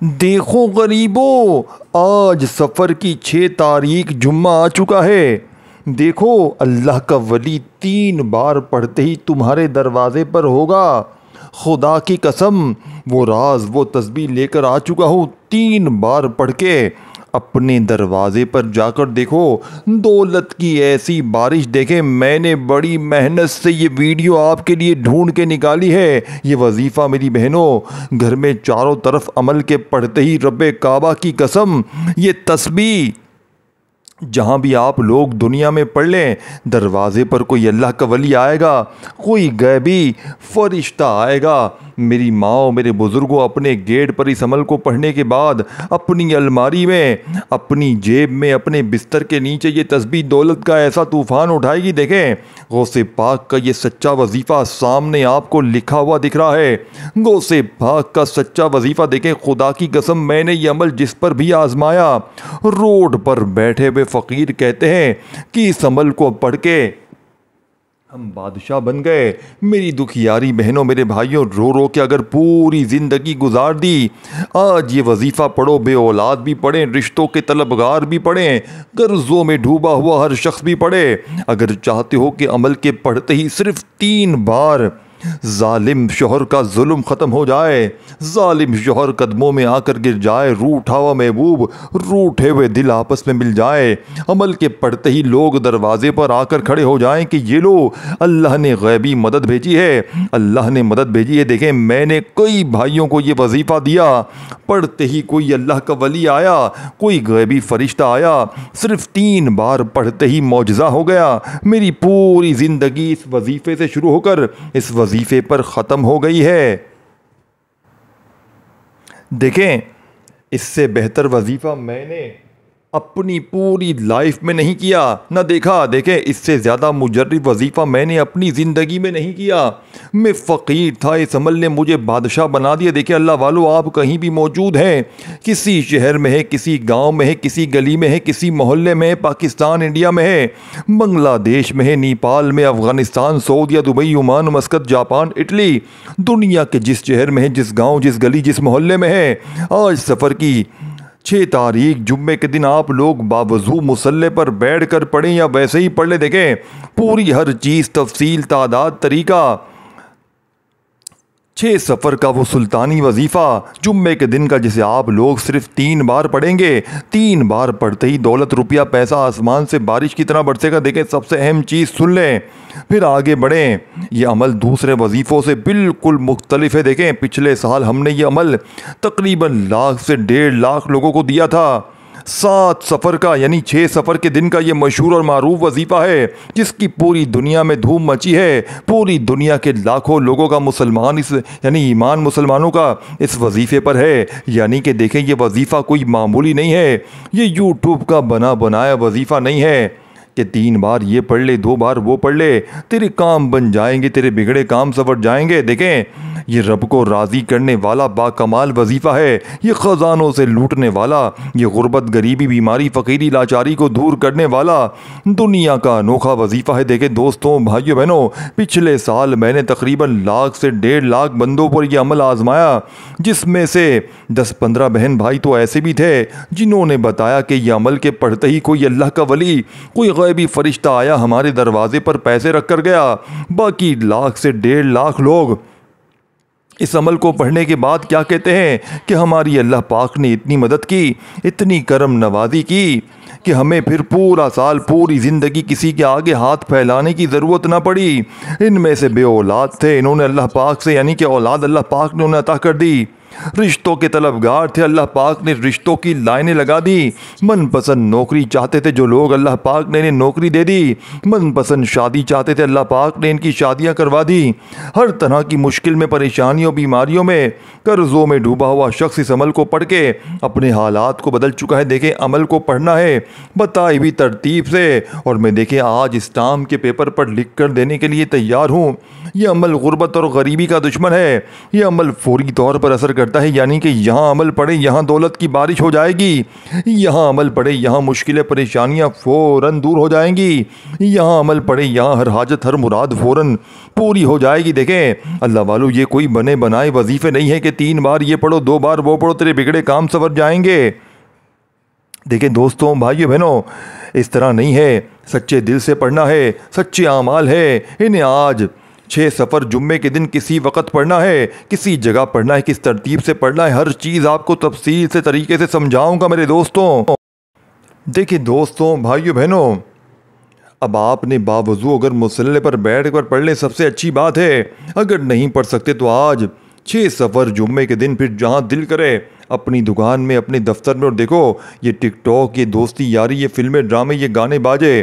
देखो गरीबों, आज सफ़र की 6 तारीख जुम्मा आ चुका है। देखो, अल्लाह का वली 3 बार पढ़ते ही तुम्हारे दरवाज़े पर होगा। खुदा की कसम, वो राज वो तस्बीह लेकर आ चुका हूँ। 3 बार पढ़ के अपने दरवाजे पर जाकर देखो, दौलत की ऐसी बारिश देखें। मैंने बड़ी मेहनत से ये वीडियो आपके लिए ढूंढ के निकाली है। ये वजीफ़ा मेरी बहनों, घर में चारों तरफ अमल के पढ़ते ही रब्बे काबा की कसम, ये तस्बीह जहाँ भी आप लोग दुनिया में पढ़ लें, दरवाज़े पर कोई अल्लाह का वली आएगा, कोई गैबी फरिश्ता आएगा। मेरी माँ, मेरे बुज़ुर्गों, अपने गेट पर इस अमल को पढ़ने के बाद अपनी अलमारी में, अपनी जेब में, अपने बिस्तर के नीचे ये तस्बीह दौलत का ऐसा तूफ़ान उठाएगी। देखें, गौसे पाक का ये सच्चा वजीफ़ा सामने आपको लिखा हुआ दिख रहा है। गौसे पाक का सच्चा वजीफ़ा देखें। खुदा की कसम, मैंने ये अमल जिस पर भी आजमाया, रोड पर बैठे हुए फ़कीर कहते हैं कि इस अमल को पढ़ के हम बादशाह बन गए। मेरी दुखियारी बहनों, मेरे भाइयों, रो रो के अगर पूरी ज़िंदगी गुजार दी, आज ये वजीफ़ा पढ़ो। बे औलाद भी पढ़ें, रिश्तों के तलबगार भी पढ़ें, कर्ज़ों में डूबा हुआ हर शख्स भी पढ़े। अगर चाहते हो कि अमल के पढ़ते ही सिर्फ 3 बार जालिम शोहर का जुल्म ख़त्म हो जाए, जालिम शोहर कदमों में आकर गिर जाए, रूठा हुआ महबूब, रूठे हुए दिल आपस में मिल जाए, अमल के पढ़ते ही लोग दरवाजे पर आकर खड़े हो जाएं कि ये लो, अल्लाह ने गैबी मदद भेजी है, अल्लाह ने मदद भेजी है। देखें, मैंने कई भाइयों को ये वजीफ़ा दिया, पढ़ते ही कोई अल्लाह का वली आया, कोई गैबी फरिश्ता आया। सिर्फ 3 बार पढ़ते ही मौजज़ा हो गया। मेरी पूरी ज़िंदगी इस वजीफ़े से शुरू होकर इस वजीफ़े पर ख़त्म हो गई है। देखें, इससे बेहतर वजीफ़ा मैंने अपनी पूरी लाइफ में नहीं किया, ना देखा। देखें, इससे ज़्यादा मुजर्रिब वजीफ़ा मैंने अपनी ज़िंदगी में नहीं किया। मैं फ़कीर था, इस अमल ने मुझे बादशाह बना दिया। देखिए अल्लाह वालों, आप कहीं भी मौजूद हैं, किसी शहर में है, किसी गांव में है, किसी गली में है, किसी मोहल्ले में है, पाकिस्तान इंडिया में है, बांग्लादेश में है, नेपाल में, अफ़गानिस्तान, सऊदीया, Dubai, Oman, Muscat, Japan, Italy, दुनिया के जिस शहर में है, जिस गाँव, जिस गली, जिस मोहल्ले में है, आज सफ़र की 6 तारीख जुम्मे के दिन आप लोग बावजू मुसल्ले पर बैठ कर पढ़ें या वैसे ही पढ़ ले। देखें, पूरी हर चीज़, तफसील, तादाद, तरीका, 6 सफ़र का वो सुल्तानी वजीफ़ा जुम्मे के दिन का, जिसे आप लोग सिर्फ 3 बार पढ़ेंगे। 3 बार पढ़ते ही दौलत, रुपया, पैसा आसमान से बारिश की तरह बरसेगा। देखें, सबसे अहम चीज़ सुन लें, फिर आगे बढ़ें। ये अमल दूसरे वजीफ़ों से बिल्कुल मुख्तलिफ है। देखें, पिछले साल हमने ये अमल तकरीबन 1 से 1.5 लाख लोगों को दिया था। 7 सफ़र का यानी 6 सफ़र के दिन का ये मशहूर और मारूफ वजीफ़ा है, जिसकी पूरी दुनिया में धूम मची है। पूरी दुनिया के लाखों लोगों का मुसलमान इस यानी ईमान मुसलमानों का इस वजीफ़े पर है। यानी कि देखें, ये वजीफ़ा कोई मामूली नहीं है, ये यूट्यूब का बना बनाया वजीफ़ा नहीं है कि 3 बार ये पढ़ ले, 2 बार वो पढ़ ले, तेरे काम बन जाएंगे, तेरे बिगड़े काम सवर जाएंगे। देखें, ये रब को राज़ी करने वाला बाकमाल वजीफ़ा है। ये ख़जानों से लूटने वाला, ये गुर्बत, गरीबी, बीमारी, फ़कीरी, लाचारी को दूर करने वाला दुनिया का अनोखा वजीफ़ा है। देखें दोस्तों, भाइयों, बहनों, पिछले साल मैंने तकरीबन 1 से 1.5 लाख बंदों पर यह अमल आजमाया, जिसमें से 10-15 बहन भाई तो ऐसे भी थे जिन्होंने बताया कि यह अमल के पढ़ते ही कोई अल्लाह का वली, कोई गैबी फरिश्ता आया, हमारे दरवाजे पर पैसे रख कर गया। बाकी 1 से 1.5 लाख लोग इस अमल को पढ़ने के बाद क्या कहते हैं कि हमारी अल्लाह पाक ने इतनी मदद की, इतनी करम नवाजी की कि हमें फिर पूरा साल, पूरी ज़िंदगी किसी के आगे हाथ फैलाने की ज़रूरत ना पड़ी। इनमें से बे औलाद थे, इन्होंने अल्लाह पाक से यानी कि औलाद अल्लाह पाक ने उन्हें अता कर दी। रिश्तों के तलबगार थे, अल्लाह पाक ने रिश्तों की लाइनें लगा दी। मनपसंद नौकरी चाहते थे जो लोग, अल्लाह पाक ने इन्हें नौकरी दे दी। मनपसंद शादी चाहते थे, अल्लाह पाक ने इनकी शादियां करवा दी। हर तरह की मुश्किल में, परेशानियों, बीमारियों में, कर्ज़ों में डूबा हुआ शख्स इस अमल को पढ़ के अपने हालात को बदल चुका है। देखें, अमल को पढ़ना है बताई हुई तरतीब से, और मैं देखें आज स्टाम्प के पेपर पर लिख कर देने के लिए तैयार हूँ। यह अमल गुर्बत और गरीबी का दुश्मन है। यह अमल फौरी तौर पर असर करता है, यानी कि यहाँ अमल पड़े यहाँ दौलत की बारिश हो जाएगी, यहाँ अमल पड़े यहाँ मुश्किलें परेशानियाँ फ़ौरन दूर हो जाएंगी, यहाँ अमल पड़े यहाँ हर हाजत हर मुराद फ़ौरन पूरी हो जाएगी। देखें अल्लाह वालों, ये कोई बने बनाए वजीफ़े नहीं है कि 3 बार ये पढ़ो 2 बार वो पढ़ो तेरे बिगड़े काम संवर जाएंगे। देखें दोस्तों भाइयों बहनों, इस तरह नहीं है, सच्चे दिल से पढ़ना है, सच्चे आमाल है। इन्हें आज 6 सफ़र जुम्मे के दिन किसी वक़्त पढ़ना है, किसी जगह पढ़ना है, किस तरतीब से पढ़ना है, हर चीज़ आपको तफसील से तरीके से समझाऊंगा मेरे दोस्तों। देखिए दोस्तों भाइयों बहनों, अब आपने बावजू अगर मुसल्ले पर बैठ कर पढ़ लें सबसे अच्छी बात है। अगर नहीं पढ़ सकते तो आज 6 सफ़र जुम्मे के दिन फिर जहाँ दिल करे अपनी दुकान में, अपने दफ्तर में, और देखो ये टिकटॉक, ये दोस्ती यारी, ये फिल्में ड्रामे, ये गाने बाजे,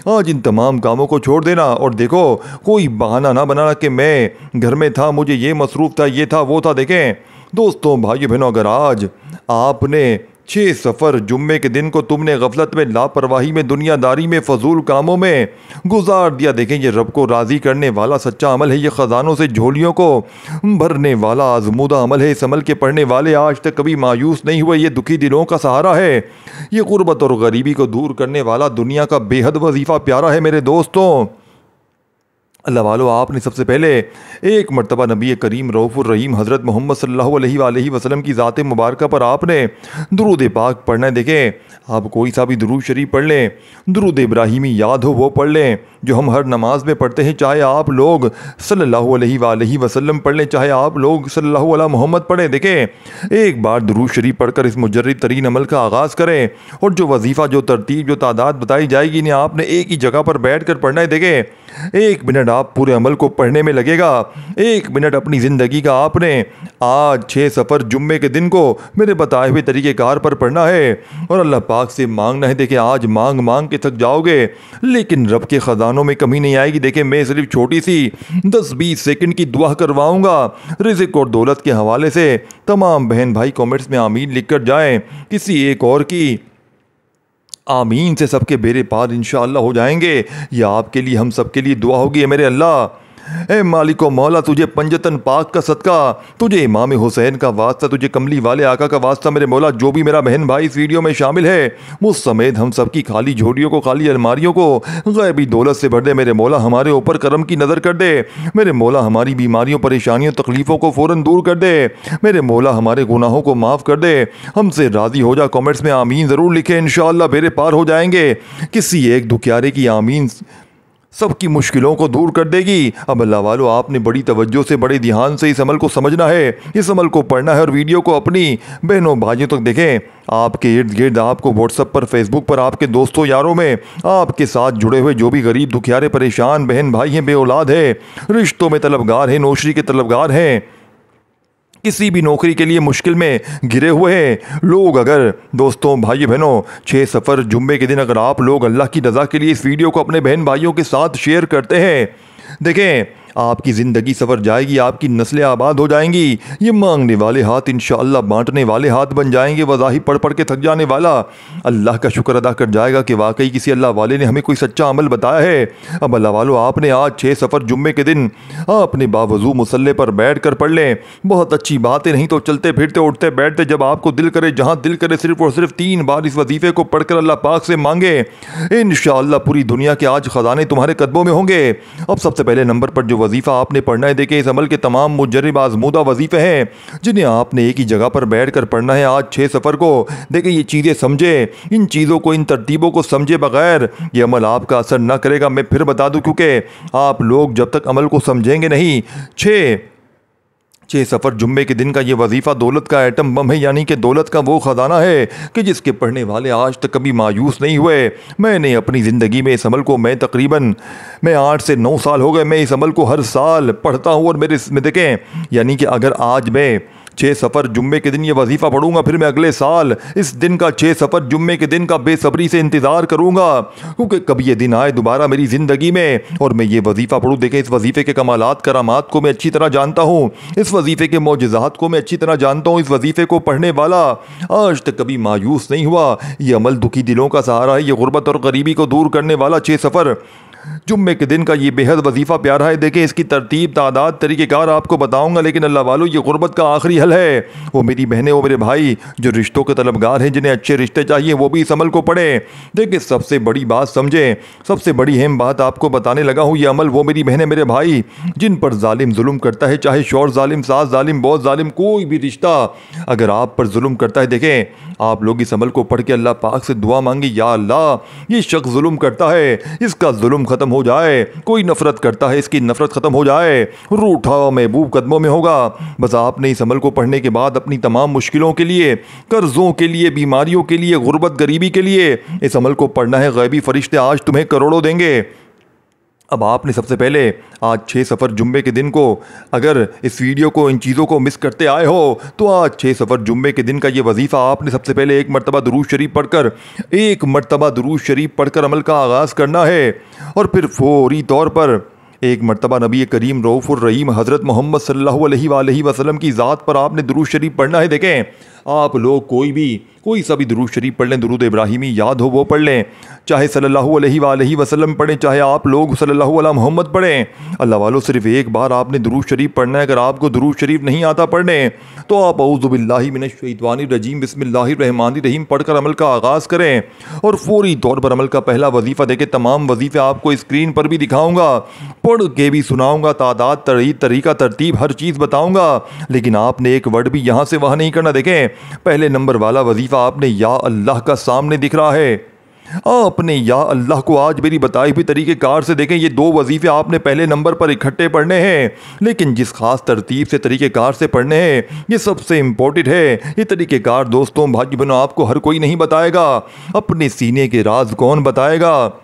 आज इन तमाम कामों को छोड़ देना। और देखो कोई बहाना ना बनाना कि मैं घर में था, मुझे ये मसरूफ़ था, ये था वो था। देखें दोस्तों भाइयों बहनों, अगर आज आपने 6 सफ़र जुम्मे के दिन को तुमने गफलत में, लापरवाही में, दुनियादारी में, फजूल कामों में गुजार दिया, देखें ये रब को राज़ी करने वाला सच्चा अमल है, ये ख़जानों से झोलियों को भरने वाला आजमूदा अमल है। इस अमल के पढ़ने वाले आज तक कभी मायूस नहीं हुए, ये दुखी दिलों का सहारा है, ये गुर्बत और गरीबी को दूर करने वाला दुनिया का बेहद वजीफ़ा प्यारा है मेरे दोस्तों। अल्लाह वालों, आपने सबसे पहले एक मरतबा नबी करीम रऊफ़ुर रहीम हज़रत मोहम्मद सल्लल्लाहु अलैहि वसल्लम की ज़ात मुबारक पर आपने दुरूद पाक पढ़ना है। देखें आप कोई सा भी दुरूद शरीफ पढ़ लें, दुरूद इब्राहिमी याद हो वो पढ़ लें जो हम हर नमाज में पढ़ते हैं, चाहे आप लोग सल्लल्लाहु अलैहि वसल्लम पढ़ लें, चाहे आप लोग सल्लल्लाहु अला मोहम्मद पढ़ें। देखें एक बार दुरूद शरीफ पढ़कर इस मुजर्रिद तरीन अमल का आगाज़ करें, और जो वजीफ़ा, जो तरतीब, जो तादाद बताई जाएगी इन्हें आपने एक ही जगह पर बैठ कर पढ़ना है। देखें 1 मिनट आप पूरे अमल को पढ़ने में लगेगा, 1 मिनट अपनी ज़िंदगी का आपने आज 6 सफ़र जुम्मे के दिन को मेरे बताए हुए तरीक़ेकार पर पढ़ना है और अल्लाह पाक से मांगना है। देखिए आज मांग मांग के थक जाओगे, लेकिन रब के ख़जानों में कमी नहीं आएगी। देखिए मैं सिर्फ छोटी सी 10-20 सेकंड की दुआ करवाऊंगा रिज़्क़ और दौलत के हवाले से। तमाम बहन भाई कमेंट्स में आमीन लिख कर जाएँ, किसी एक और की आमीन से सबके बेरे पार इंशाअल्लाह हो जाएंगे। यह आपके लिए, हम सबके लिए दुआ होगी। मेरे अल्लाह, ए मालिक व मौला, तुझे पंजतन पाक का सदका, तुझे इमाम हुसैन का वास्ता, तुझे कमली वाले आका का वास्ता मेरे मौला, जो भी मेरा बहन भाई इस वीडियो में शामिल है मुझ समेत हम सबकी खाली झोलियों को, खाली अलमारियों को गैबी दौलत से भर दे। मेरे मौला हमारे ऊपर करम की नज़र कर दे। मेरे मौला हमारी बीमारियों, परेशानियों, तकलीफ़ों को फ़ौरन दूर कर दे। मेरे मौला हमारे गुनाहों को माफ़ कर दे, हमसे राज़ी हो जा। कमेंट्स में आमीन ज़रूर लिखें, इंशाअल्लाह बेरे पार हो जाएंगे। किसी एक दुखियारे की आमीन सबकी मुश्किलों को दूर कर देगी। अब अल्लाह वालों, आपने बड़ी तवज्जो से, बड़े ध्यान से इस अमल को समझना है, इस अमल को पढ़ना है और वीडियो को अपनी बहनों भाइयों तक देखें। आपके इर्द गिर्द, आपको व्हाट्सएप पर, फेसबुक पर, आपके दोस्तों यारों में आपके साथ जुड़े हुए जो भी गरीब दुखियारे परेशान बहन भाई हैं, बे औलाद है, रिश्तों में तलबगार हैं, नौकरी के तलबगार हैं, किसी भी नौकरी के लिए मुश्किल में घिरे हुए हैं लोग, अगर दोस्तों भाई बहनों 6 सफ़र जुम्मे के दिन अगर आप लोग अल्लाह की रज़ा के लिए इस वीडियो को अपने बहन भाइयों के साथ शेयर करते हैं, देखें आपकी ज़िंदगी सवर जाएगी, आपकी नस्लें आबाद हो जाएंगी। ये मांगने वाले हाथ इंशाअल्लाह बांटने वाले हाथ बन जाएंगे। वज़ाही पढ़ पढ़ के थक जाने वाला अल्लाह का शुक्र अदा कर जाएगा कि वाकई किसी अल्लाह वाले ने हमें कोई सच्चा अमल बताया है। अब अल्लाह वालों, आपने आज 6 सफ़र जुम्मे के दिन आपने बावजू मुसल्ले पर बैठ कर पढ़ लें, बहुत अच्छी बात है। नहीं तो चलते फिरते, उठते बैठते, जब आपको दिल करे, जहाँ दिल करे, सिर्फ और सिर्फ 3 बार इस वजीफ़े को पढ़कर अल्लाह पाक से मांगे, इंशाअल्लाह पूरी दुनिया के आज ख़जाने तुम्हारे कदमों में होंगे। अब सबसे पहले नंबर पर जो वजीफ़ा आपने पढ़ना है, देखिए इस अमल के तमाम मुजर्रिब आज़मूदा वजीफ़े हैं जिन्हें आपने एक ही जगह पर बैठ कर पढ़ना है आज 6 सफ़र को। देखिए ये चीज़ें समझे, इन चीज़ों को, इन तरतीबों को समझे बगैर ये अमल आपका असर ना करेगा। मैं फिर बता दूं, क्योंकि आप लोग जब तक अमल को समझेंगे नहीं, 6 सफ़र जुम्मे के दिन का ये वजीफ़ा दौलत का एटम बम है, यानी कि दौलत का वो ख़जाना है कि जिसके पढ़ने वाले आज तक कभी मायूस नहीं हुए। मैंने अपनी ज़िंदगी में इस अमल को, मैं तकरीबन 8 से 9 साल हो गए, मैं इस अमल को हर साल पढ़ता हूँ। और मेरे में देखें, यानी कि अगर आज मैं 6 सफ़र जुम्मे के दिन ये वजीफ़ा पढ़ूंगा, फिर मैं अगले साल इस दिन का 6 सफ़र जुम्मे के दिन का बेसब्री से इंतज़ार करूंगा, क्योंकि कभी ये दिन आए दोबारा मेरी ज़िंदगी में और मैं ये वजीफ़ा पढ़ूँ। देखें इस वजीफ़े के कमालात, करामात को मैं अच्छी तरह जानता हूँ, इस वजीफ़े के मौजज़ात को मैं अच्छी तरह जानता हूँ। इस वजीफ़े को पढ़ने वाला आज तक कभी मायूस नहीं हुआ। ये अमल दुखी दिलों का सहारा है, ये गुर्बत और गरीबी को दूर करने वाला 6 सफ़र जुम्मे के दिन का ये बेहद वजीफ़ा प्यारा है। देखें इसकी तरतीब, तादाद, तरीक़ेकार आपको बताऊंगा, लेकिन अल्लाह वालों ये गुर्बत का आखिरी हल है। वो मेरी बहनें, वो मेरे भाई जो रिश्तों के तलबगार हैं, जिन्हें अच्छे रिश्ते चाहिए, वो भी इस अमल को पढ़ें। देखिए सबसे बड़ी बात समझें, सबसे बड़ी अहम बात आपको बताने लगा हूँ। ये अमल वो मेरी बहनें, मेरे भाई जिन पर जालिम जुल्म करता है, चाहे शौहर जालिम, सास जालिम, बॉस जालिम, कोई भी रिश्ता अगर आप पर जुल्म करता है, देखें आप लोग इस अमल को पढ़ के अल्लाह पाक से दुआ मांगी, या अल्लाह ये शख्स जुल्म करता है, इसका जुल्म ख़त्म हो जाए। कोई नफ़रत करता है, इसकी नफ़रत ख़त्म हो जाए। रूठा महबूब कदमों में होगा। बस आपने इस अमल को पढ़ने के बाद अपनी तमाम मुश्किलों के लिए, कर्ज़ों के लिए, बीमारियों के लिए, गुर्बत गरीबी के लिए इस अमल को पढ़ना है। गैबी फरिश्ते आज तुम्हें करोड़ों देंगे। अब आपने सबसे पहले आज 6 सफ़र जुम्मे के दिन को, अगर इस वीडियो को, इन चीज़ों को मिस करते आए हो, तो आज 6 सफ़र जुम्मे के दिन का ये वजीफ़ा आपने सबसे पहले एक मरतबा दुरूद शरीफ पढ़कर, एक मरतबा दुरूद शरीफ पढ़कर अमल का आगाज़ करना है। और फिर फौरी तौर पर एक मरतबा नबी करीम रऊफ़ुर रहीम हज़रत मोहम्मद सल्लल्लाहु अलैहि वसल्लम की ज़ात पर आपने दुरूद शरीफ पढ़ना है। देखें आप लोग कोई सा भी दुरूद शरीफ पढ़ लें, दुरूद इब्राहिमी याद हो वो पढ़ लें, चाहे सल्लल्लाहु अलैहि वसल्लम पढ़ें, चाहे आप लोग सल्लल्लाहु अला मोहम्मद पढ़ें। अल्लाह वालों सिर्फ एक बार आपने दुरूद शरीफ पढ़ना है। अगर आपको दुरूद शरीफ नहीं आता पढ़ने, तो आप औज़ु बिल्लाहि मिनश शैतानिर रजीम बिस्मिल्लाहिर रहमानिर रहीम पढ़कर अमल का आगाज़ करें। और फौरी तौर पर अमल का पहला वजीफ़ा देखें, तमाम वजीफ़े आपको स्क्रीन पर भी दिखाऊँगा, पढ़ के भी सुनाऊँगा, तादाद, तरीका, तरतीब, हर चीज़ बताऊँगा। लेकिन आपने एक वर्ड भी यहाँ से वहाँ नहीं करना। देखें पहले नंबर वाला वजीफ़ा आपने या अल्लाह का सामने दिख रहा है, आपने या अल्लाह को आज मेरी बताई हुई तरीके कार से, देखें ये 2 वजीफ़े आपने पहले नंबर पर इकट्ठे पढ़ने हैं, लेकिन जिस खास तरतीब से तरीके कार से पढ़ने हैं ये सबसे इम्पोर्टेंट है। ये तरीके कार दोस्तों, भाई बहनों, आपको हर कोई नहीं बताएगा। अपने सीने के राज कौन बताएगा?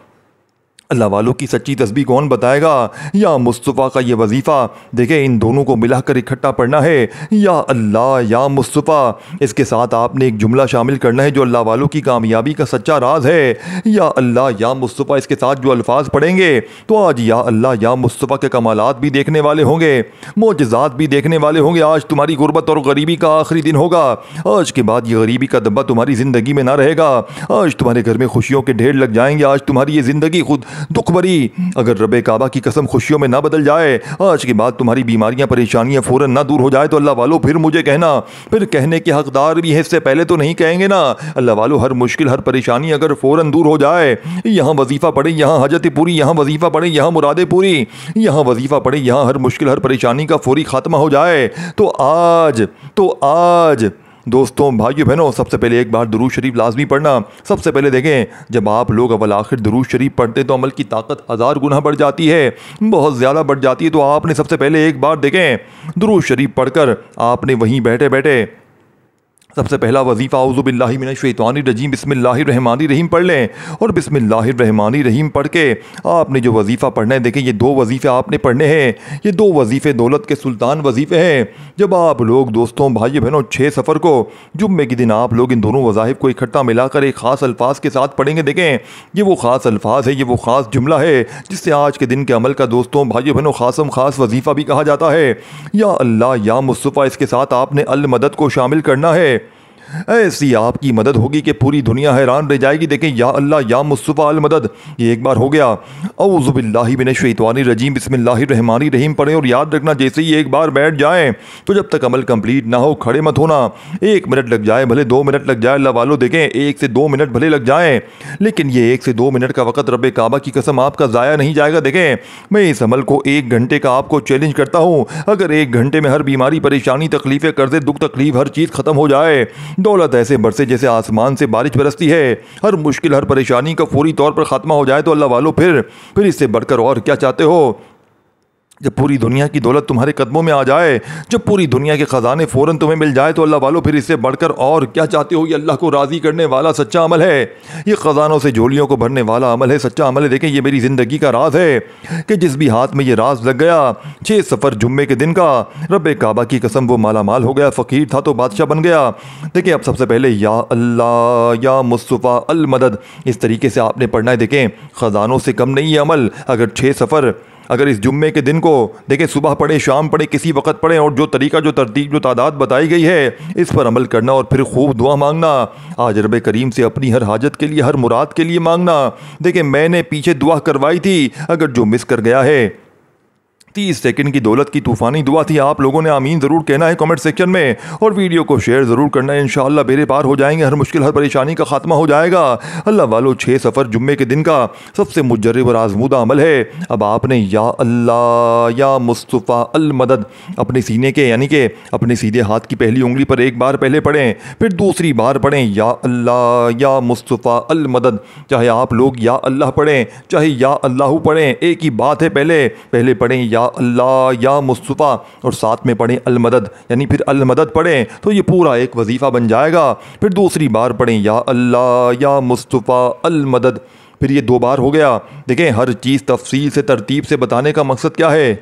अल्लाह वालों की सच्ची तस्बीह कौन बताएगा? या मुस्तफ़ा का ये वजीफ़ा देखें, इन दोनों को मिलाकर इकट्ठा पढ़ना है, या अल्लाह या मुस्तफ़ा। इसके साथ आपने एक जुमला शामिल करना है जो अल्लाह वालों की कामयाबी का सच्चा राज है, या अल्लाह या मुस्तफ़ा। इसके साथ जो अल्फाज पढ़ेंगे तो आज या अल्लाह या मुस्तफ़ा के कमालात भी देखने वाले होंगे, मोजज़ात भी देखने वाले होंगे। आज तुम्हारी गुर्बत और गरीबी का आखिरी दिन होगा। आज के बाद ये गरीबी का दब्बा तुम्हारी ज़िंदगी में ना रहेगा। आज तुम्हारे घर में खुशियों के ढेर लग जाएंगे। आज तुम्हारी ये ज़िंदगी खुद दुख भरी, अगर रबे काबा की कसम, खुशियों में ना बदल जाए, आज के बाद तुम्हारी बीमारियां, परेशानियां फौरन ना दूर हो जाए, तो अल्लाह वालों फिर मुझे कहना, फिर कहने के हकदार भी है, इससे पहले तो नहीं कहेंगे ना। अल्लाह वालों हर मुश्किल, हर परेशानी अगर फौरन दूर हो जाए, यहाँ वजीफा पढ़े, यहाँ हजत पूरी, यहाँ वजीफा पढ़े, यहाँ मुरादे पूरी, यहाँ वजीफा पढ़े, यहाँ हर मुश्किल, हर परेशानी का फौरी खात्मा हो जाए, तो आज दोस्तों, भाइयों बहनों, सबसे पहले एक बार दुरूद शरीफ लाजमी पढ़ना। सबसे पहले देखें, जब आप लोग अव्वल आखिर दुरूद शरीफ पढ़ते तो अमल की ताकत 1000 गुना बढ़ जाती है, बहुत ज़्यादा बढ़ जाती है। तो आपने सबसे पहले एक बार देखें दुरूद शरीफ पढ़कर आपने वहीं बैठे बैठे सबसे पहला वजीफ़ा औज़ु बिल्लाहि मिनश शैतानिर रजीम बिस्मिल्लाहिर रहमानिर रहीम पढ़ लें। और बिस्मिल्लाहिर रहमानिर रहीम पढ़ के आपने जो वजीफ़ा पढ़ना है, देखें ये 2 वजीफ़े आपने पढ़ने हैं। ये 2 वजीफ़े दौलत के सुल्तान वजीफ़े हैं। जब आप लोग दोस्तों, भाई बहनों, 6 सफ़र को जुम्मे के दिन आप लोग इन दोनों वज़ाइफ को इकट्ठा मिलाकर एक ख़ास अल्फाज के साथ पढ़ेंगे। देखें ये वो ख़ास अल्फाज है, ये वो ख़ास जुमला है जिससे आज के दिन के अमल का दोस्तों, भाई बहनों, ख़ास वजीफ़ा भी कहा जाता है। या अल्लाह या मुस्तफ़ा, इसके साथ आपने अल मदद को शामिल करना है। ऐसी आपकी मदद होगी कि पूरी दुनिया हैरान रह जाएगी। देखें या अल्लाह या मुस्तफ़ा अल मदद, ये एक बार हो गया। औज़ु बिल्लाहि मिनश शैतानिर रजीम बिस्मिल्लाहिर रहमानिर रहीम पढ़ें। और याद रखना, जैसे ही एक बार बैठ जाएं तो जब तक अमल कंप्लीट ना हो खड़े मत होना। 1 मिनट लग जाए, भले 2 मिनट लग जाए, अल्लाह वालों देखें 1 से 2 मिनट भले लग जाएं, लेकिन ये 1 से 2 मिनट का वक़्त रब्बे काबा की कसम आपका ज़ाया नहीं जाएगा। देखें मैं इस अमल को 1 घंटे का आपको चैलेंज करता हूँ। अगर 1 घंटे में हर बीमारी, परेशानी, तकलीफ़ें, कर्ज़े, दुख तकलीफ़, हर चीज़ ख़त्म हो जाए, दौलत ऐसे बरसे जैसे आसमान से बारिश बरसती है, हर मुश्किल, हर परेशानी का फौरी तौर पर खात्मा हो जाए, तो अल्लाह वालों फिर इससे बढ़कर और क्या चाहते हो? जब पूरी दुनिया की दौलत तुम्हारे कदमों में आ जाए, जब पूरी दुनिया के ख़जाने फ़ौरन तुम्हें मिल जाए, तो अल्लाह वालों फिर इससे बढ़कर और क्या चाहते हो? ये अल्लाह को राज़ी करने वाला सच्चा अमल है। ये ख़जानों से झोलियों को भरने वाला अमल है, सच्चा अमल है। देखें ये मेरी ज़िंदगी का राज है कि जिस भी हाथ में ये राज लग गया, 6 सफ़र जुम्मे के दिन का, रब्बे काबा की कसम वो माला माल हो गया, फ़कीर था तो बादशाह बन गया। देखिए अब सबसे पहले या अल्लाह या मुस्तफ़ा अल मदद, इस तरीके से आपने पढ़ना है। देखें ख़जानों से कम नहीं है अमल। अगर 6 सफ़र अगर इस जुम्मे के दिन को देखें सुबह पढ़े शाम पढ़े किसी वक्त पढ़ें और जो तरीका जो तरतीब जो तादाद बताई गई है इस पर अमल करना और फिर खूब दुआ मांगना। आज रब करीम से अपनी हर हाजत के लिए हर मुराद के लिए मांगना। देखें मैंने पीछे दुआ करवाई थी, अगर जो मिस कर गया है 30 सेकंड की दौलत की तूफ़ानी दुआ थी। आप लोगों ने आमीन ज़रूर कहना है कमेंट सेक्शन में और वीडियो को शेयर ज़रूर करना है। इंशाअल्लाह बेरे पार हो जाएंगे, हर मुश्किल हर परेशानी का खात्मा हो जाएगा। अल्लाह वालों 6 सफ़र जुम्मे के दिन का सबसे मुजर्रब और आजमूदा अमल है। अब आपने या अल्लाह या मुस्तफ़ा अल मदद अपने सीने के यानी कि अपने सीधे हाथ की पहली उंगली पर एक बार पहले पढ़ें, फिर दूसरी बार पढ़ें या अल्लाह या मुस्तफ़ा अल मदद। चाहे आप लोग या अल्लाह पढ़ें चाहे या अल्लाह पढ़ें, एक ही बात है। पहले पढ़ें या अल्लाह या मुस्तफ़ा और साथ में पढ़ें अल मदद, यानी फिर अल मदद पढ़ें तो ये पूरा एक वजीफ़ा बन जाएगा। फिर दूसरी बार पढ़ें या अल्लाह या मुस्तफ़ा अल मदद, फिर ये 2 बार हो गया। देखें हर चीज़ तफसील से तरतीब से बताने का मकसद क्या है।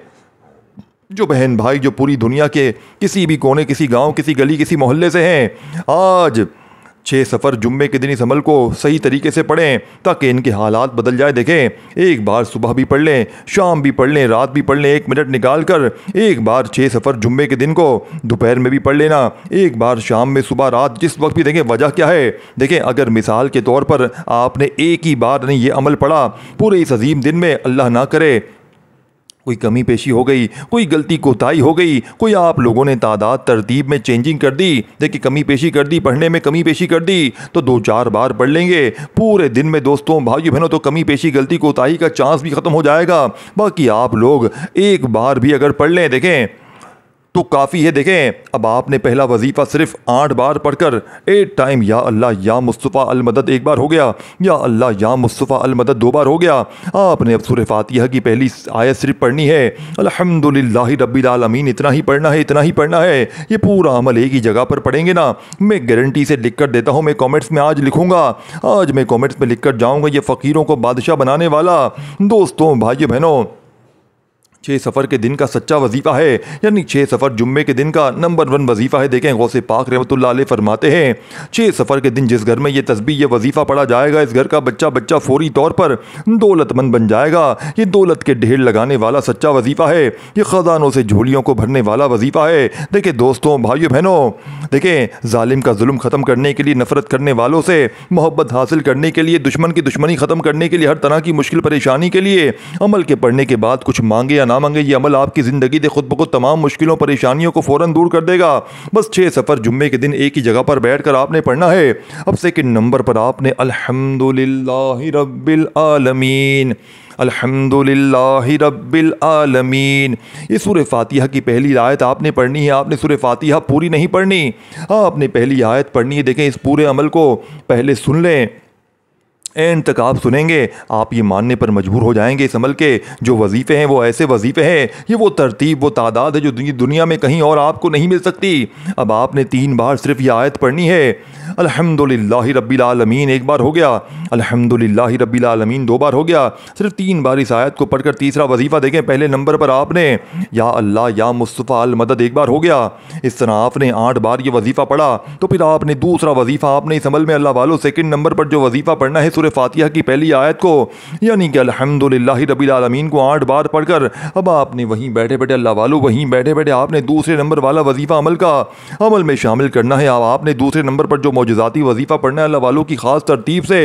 जो बहन भाई जो पूरी दुनिया के किसी भी कोने, किसी गांव, किसी गली, किसी मोहल्ले से हैं, आज 6 सफ़र जुम्मे के दिन इस अमल को सही तरीके से पढ़ें ताकि इनके हालात बदल जाए। देखें एक बार सुबह भी पढ़ लें, शाम भी पढ़ लें, रात भी पढ़ लें, 1 मिनट निकाल कर एक बार 6 सफ़र जुम्मे के दिन को दोपहर में भी पढ़ लेना, एक बार शाम में, सुबह, रात, जिस वक्त भी। देखें वजह क्या है। देखें अगर मिसाल के तौर पर आपने एक ही बार नहीं ये अमल पढ़ा पूरे इस अजीम दिन में, अल्लाह ना करे कोई कमी पेशी हो गई, कोई गलती कोताही हो गई, कोई आप लोगों ने तादाद तरतीब में चेंजिंग कर दी, देखिए कमी पेशी कर दी, पढ़ने में कमी पेशी कर दी, तो 2-4 बार पढ़ लेंगे पूरे दिन में दोस्तों भाइयों बहनों, तो कमी पेशी गलती कोताही का चांस भी ख़त्म हो जाएगा। बाकी आप लोग एक बार भी अगर पढ़ लें देखें तो काफ़ी है। देखें अब आपने पहला वजीफ़ा सिर्फ 8 बार पढ़कर 8 टाइम या अल्लाह या मुस्तफ़ा अल मदद 1 बार हो गया, या अल्लाह या मुस्तफ़ा अल मदद 2 बार हो गया। आपने अब सूरह फातिहा की पहली आयत सिर्फ पढ़नी है, अल्हम्दुलिल्लाहि रब्बिल आलमीन, इतना ही पढ़ना है, इतना ही पढ़ना है। ये पूरा अमल एक ही जगह पर पढ़ेंगे ना, मैं गारंटी से लिख कर देता हूँ, मैं कॉमेंट्स में आज लिखूँगा, आज मैं कॉमेंट्स में लिख कर जाऊँगा, ये फ़कीरों को बादशाह बनाने वाला दोस्तों भाइयों बहनों 6 सफ़र के दिन का सच्चा वजीफ़ा है, यानी 6 सफ़र जुम्मे के दिन का नंबर 1 वजीफ़ा है। देखें गौसे पाक रहमतुल्लाह अलैह फरमाते हैं 6 सफ़र के दिन जिस घर में ये तस्बीह ये वजीफ़ा पढ़ा जाएगा, इस घर का बच्चा फौरी तौर पर दौलतमंद बन जाएगा। ये दौलत के ढेर लगाने वाला सच्चा वजीफ़ा है, ये ख़जानों से झोलियों को भरने वाला वजीफ़ा है। देखें दोस्तों भाइयों बहनों, देखें जालिम का जुल्म ख़त्म करने के लिए, नफ़रत करने वालों से मोहब्बत हासिल करने के लिए, दुश्मन की दुश्मनी ख़त्म करने के लिए, हर तरह की मुश्किल परेशानी के लिए अमल के पढ़ने के बाद कुछ मांगे या ना मांगे, ये अमल आपकी ज़िंदगी से खुद ब खुद तमाम मुश्किलों परेशानियों को फ़ौरन दूर कर देगा। बस 6 सफ़र जुम्मे के दिन एक ही जगह पर बैठकर आपने पढ़ना है। अब सेकंड नंबर पर आपने अल्हम्दुलिल्लाहि रब्बिल आलमीन, अल्हम्दुलिल्लाहि रब्बिल आलमीन, ये सूरह फातिहा की पहली आयत आपने पढ़नी है। आपने सूरह फातिहा पूरी नहीं पढ़नी, आपने पहली आयत पढ़नी है। देखें इस पूरे अमल को पहले सुन लें, एंड तक आप सुनेंगे, आप ये मानने पर मजबूर हो जाएंगे इस अमल के जो वजीफ़े हैं वो ऐसे वजीफ़े हैं, ये वो तरतीब वो तादाद है जो दुनिया में कहीं और आपको नहीं मिल सकती। अब आपने 3 बार सिर्फ ये आयत पढ़नी है, अल्हम्दुलिल्लाहि रब्बिल आलमीन 1 बार हो गया, अल्हम्दुलिल्लाहि रब्बिल आलमीन 2 बार हो गया। सिर्फ 3 बार इस आयत को पढ़कर तीसरा वजीफ़ा देखें पहले नंबर पर आपने या अल्लाह या मुस्तफ़ा अल मदद 1 बार हो गया। इस तरह आपने 8 बार ये वजीफ़ा पढ़ा, तो फिर आपने दूसरा वजीफ़ा आपने इस अमल में अल्लाह वालों सेकंड नंबर पर जो वजीफ़ा पढ़ना है सूरह फातिहा की पहली आयत को, यानी कि अल्हम्दुलिल्लाहि रब्बिल आलमीन को 8 बार पढ़कर अब आपने वहीं बैठे बैठे अल्लाह वालों वहीं बैठे बैठे आपने दूसरे नंबर वाला वजीफ़ा अमल में शामिल करना है। अब आपने दूसरे नंबर पर जो मौजज़ाती वजीफ़ा पढ़ना है अल्लाह वालों की ख़ास तरतीब से,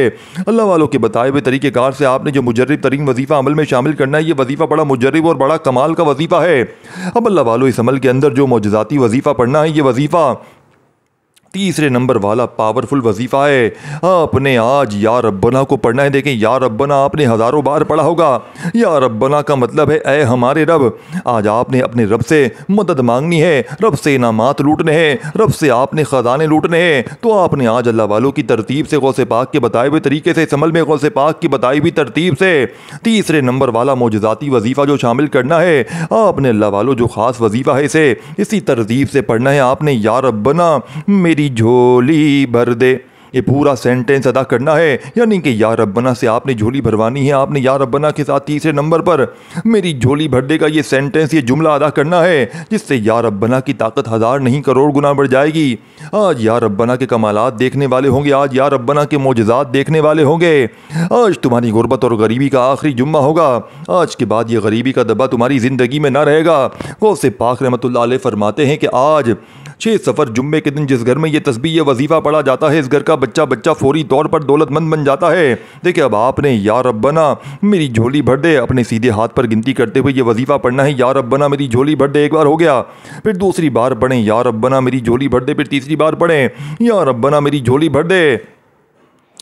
अल्लाह वालों के बताए हुए तरीक़ेकार से आपने जो मुजर्रिब तरीन वजीफ़ा अमल में शामिल करना है। ये वजीफ़ा बड़ा मुजर्रिब और बड़ा कमाल का वजीफ़ा है। अब अल्लाह वालों इस अमल के अंदर जो मौजज़ाती वजीफ़ा पढ़ना है, ये वजीफ़ा तीसरे नंबर वाला पावरफुल वजीफ़ा है। आपने आज या रब्बना को पढ़ना है। देखें या रब्बना आपने हज़ारों बार पढ़ा होगा। या रब्बना का मतलब है ऐ हमारे रब। आज आपने अपने रब से मदद मांगनी है, रब से इनामात लूटने हैं, रब से आपने ख़जाने लूटने हैं। तो आपने आज अल्लाह वालों की तरतीब से गौसे पाक के बताए हुए तरीके से इस अमल में गौसे पाक की बताई हुई तरतीब से तीसरे नंबर वाला मौजज़ाती वजीफ़ा जो शामिल करना है, आपने अल्लाह वालों जो ख़ास वजीफ़ा है इसे इसी तरतीब से पढ़ना है। आपने या रब्बना मेरी झोली भर दे, ये पूरा सेंटेंस अदा करना है, यानी कि या रब्बना से आपने झोली भरवानी है। आपने या रब्बना के साथ तीसरे नंबर पर मेरी झोली भर देगा ये सेंटेंस, ये जुमला अदा करना है, जिससे या रब्बना की ताकत हज़ार नहीं करोड़ गुना बढ़ जाएगी। आज या रब्बना के कमालात देखने वाले होंगे, आज या रब्बना के मोजज़ात देखने वाले होंगे। आज तुम्हारी गुर्बत और गरीबी का आखिरी जुम्मा होगा। आज के बाद ये गरीबी का दबा तुम्हारी ज़िंदगी में ना रहेगा। गौसे पाक रहमतुल्लाह अलैह फरमाते हैं कि आज 6 सफ़र जुम्मे के दिन जिस घर में ये तस्बीह ये वजीफ़ा पढ़ा जाता है, इस घर का बच्चा फौरी तौर पर दौलतमंद बन जाता है। देखिए, अब आपने या रब्बना मेरी झोली भर दे अपने सीधे हाथ पर गिनती करते हुए ये वजीफ़ा पढ़ना है। या रब्बना मेरी झोली भर दे, एक बार हो गया, फिर दूसरी बार पढ़ें या रब्बना मेरी झोली भर दे, फिर तीसरी बार पढ़ें या रब्बना मेरी झोली भर दे।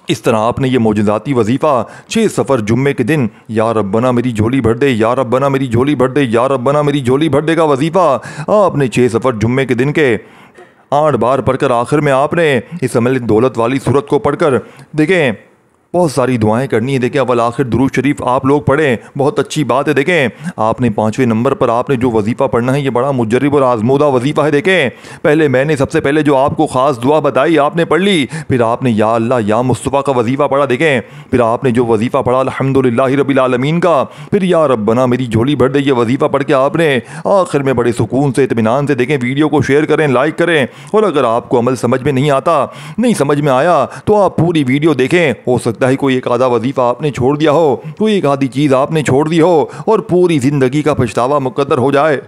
इस तरह आपने ये मौजज़ाती वजीफ़ा 6 सफ़र जुम्मे के दिन या रब्बना मेरी झोली भर दे, या रब्बना मेरी झोली भर दे, या रब्बना मेरी झोली भर दे का वजीफ़ा आपने 6 सफ़र जुम्मे के दिन के 8 बार पढ़कर आखिर में आपने इस अमल दौलत वाली सूरत को पढ़कर देखें बहुत सारी दुआएं करनी है। देखें, अवल आखिर दुरूद शरीफ आप लोग पढ़ें, बहुत अच्छी बात है। देखें, आपने 5वें नंबर पर आपने जो वजीफ़ा पढ़ना है ये बड़ा मुजर्रिब और आजमूदा वजीफ़ा है। देखें, पहले मैंने सबसे पहले जो आपको ख़ास दुआ बताई आपने पढ़ ली, फिर आपने या अल्लाह या मुस्तफ़ा का वजीफ़ा पढ़ा। देखें, फिर आपने जो वजीफ़ा पढ़ा अल्हम्दुलिल्लाहि रब्बिल आलमीन का, फिर या रब्बना मेरी झोली भर दे ये वजीफ़ा पढ़ के आपने आखिर में बड़े सुकून से इत्मीनान से देखें वीडियो को शेयर करें, लाइक करें। और अगर आपको अमल समझ में नहीं आता, नहीं समझ में आया, तो आप पूरी वीडियो देखें। हो सकता है कोई एक आधा वजीफा आपने छोड़ दिया हो, कोई एक आधी चीज आपने छोड़ दी हो और पूरी जिंदगी का पछतावा मुकद्दर हो जाए।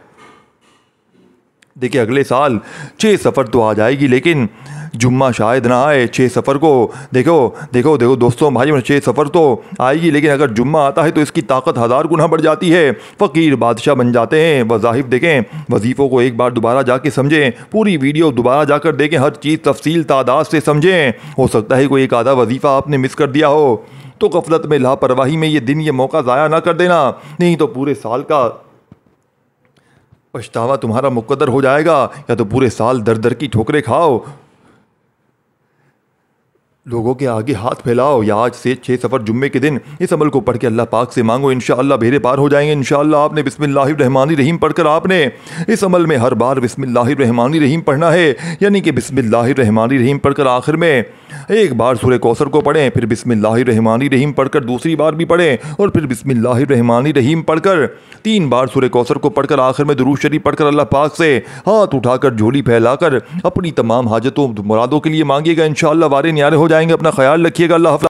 देखिए, अगले साल 6 सफ़र तो आ जाएगी, लेकिन जुम्मा शायद ना आए 6 सफ़र को। देखो दोस्तों भाई, 6 सफ़र तो आएगी, लेकिन अगर जुम्मा आता है तो इसकी ताकत हज़ार गुना बढ़ जाती है। फ़कीर बादशाह बन जाते हैं। वज़ाइफ देखें, वजीफ़ों को एक बार दोबारा जाके समझें, पूरी वीडियो दोबारा जाकर देखें, हर चीज़ तफसील तादाद से समझें। हो सकता है कोई एक आधा वजीफ़ा आपने मिस कर दिया हो, तो गफलत में लापरवाही में ये दिन ये मौका ज़ाया ना कर देना, नहीं तो पूरे साल का पछतावा तुम्हारा मुकद्दर हो जाएगा। या तो पूरे साल दर दर की ठोकरें खाओ, लोगों के आगे हाथ फैलाओ, या आज से 6 सफ़र जुम्मे के दिन इस अमल को पढ़ के अल्लाह पाक से मांगो, इंशाअल्लाह बेड़े पार हो जाएंगे। इंशाअल्लाह आपने बिस्मिल्लाहिर्रहमानिर्रहीम पढ़कर आपने इस अमल में हर बार बिस्मिल्लाहिर्रहमानिर्रहीम पढ़ना है, यानी कि बिस्मिल्लाहिर्रहमानिर्रहीम पढ़कर आखिर में एक बार सूरह कौसर को पढ़ें, फिर बिस्मिल्लाहिर्रहमानिर्रहीम पढ़कर दूसरी बार भी पढ़ें, और फिर बिस्मिल्लाहिर्रहमानिर्रहीम पढ़कर 3 बार सूरह कौसर को पढ़कर आखिर में दुरूद शरीफ पढ़कर अल्लाह पाक से हाथ उठाकर झोली फैलाकर अपनी तमाम हाजतों मुरादों के लिए मांगिएगा। इंशाअल्लाह वारे न्यारे हो जाएंगे। अपना ख्याल रखिएगा। अल्लाह हाफ़िज़।